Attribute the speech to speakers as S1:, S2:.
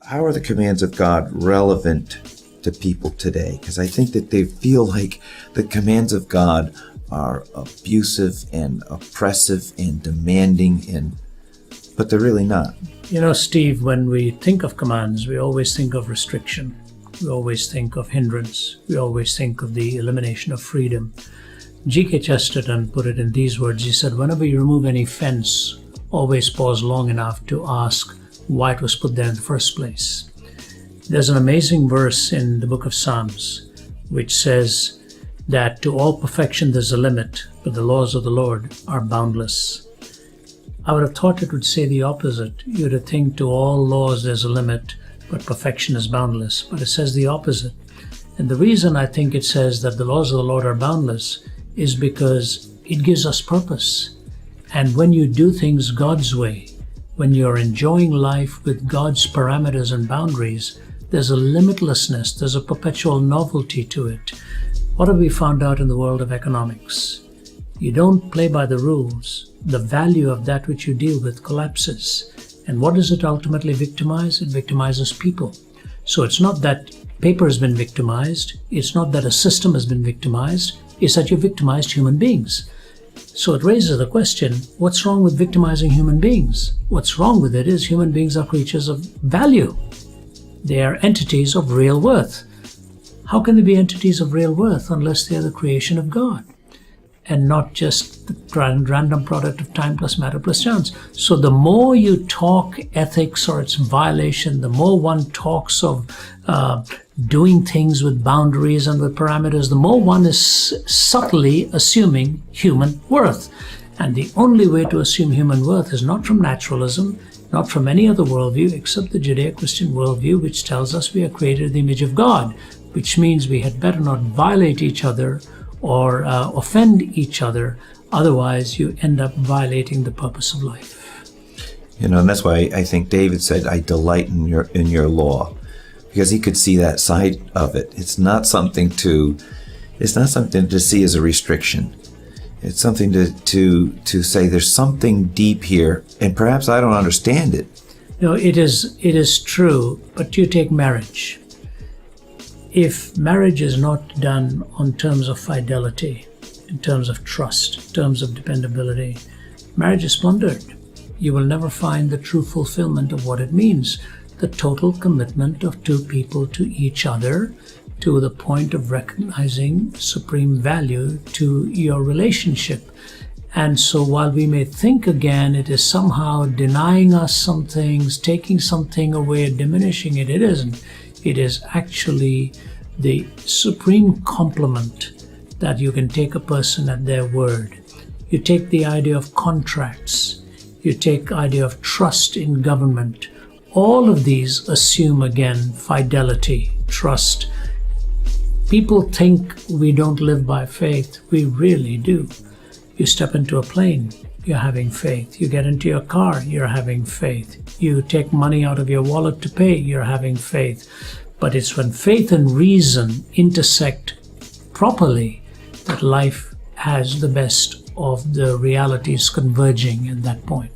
S1: how are the commands of God relevant to people today? Because I think that they feel like the commands of God are abusive and oppressive and demanding, but they're really not.
S2: You know, Steve, when we think of commands, we always think of restriction. We always think of hindrance. We always think of the elimination of freedom. G.K. Chesterton put it in these words. He said, whenever you remove any fence, always pause long enough to ask why it was put there in the first place. There's an amazing verse in the book of Psalms which says that to all perfection there's a limit, but the laws of the Lord are boundless. I would have thought it would say the opposite. You'd have think to all laws there's a limit, but perfection is boundless. But it says the opposite. And the reason I think it says that the laws of the Lord are boundless is because it gives us purpose. And when you do things God's way, when you're enjoying life with God's parameters and boundaries, there's a limitlessness, there's a perpetual novelty to it. What have we found out in the world of economics? You don't play by the rules, the value of that which you deal with collapses. And what does it ultimately victimize? It victimizes people. So it's not that paper has been victimized, it's not that a system has been victimized, it's that you victimized human beings. So it raises the question, what's wrong with victimizing human beings? What's wrong with it is human beings are creatures of value. They are entities of real worth. How can they be entities of real worth unless they are the creation of God and not just the random product of time plus matter plus chance? So the more you talk ethics or its violation, the more one talks of doing things with boundaries and with parameters, the more one is subtly assuming human worth. And the only way to assume human worth is not from naturalism, not from any other worldview except the Judeo-Christian worldview, which tells us we are created in the image of God, which means we had better not violate each other or offend each other. Otherwise, you end up violating the purpose of life.
S1: You know, and that's why I think David said, I delight in your law, because he could see that side of it. It's not something to see as a restriction. It's something to say there's something deep here, and perhaps I don't understand it.
S2: No, it is true, but you take marriage. If marriage is not done on terms of fidelity, in terms of trust, in terms of dependability, marriage is plundered. You will never find the true fulfillment of what it means, the total commitment of two people to each other, to the point of recognizing supreme value to your relationship. And so while we may think again it is somehow denying us some things, taking something away, diminishing it, it isn't. It is actually the supreme compliment that you can take a person at their word. You take the idea of contracts, you take the idea of trust in government. All of these assume again fidelity, trust. People think we don't live by faith. We really do. You step into a plane, you're having faith. You get into your car, you're having faith. You take money out of your wallet to pay, you're having faith. But it's when faith and reason intersect properly that life has the best of the realities converging at that point.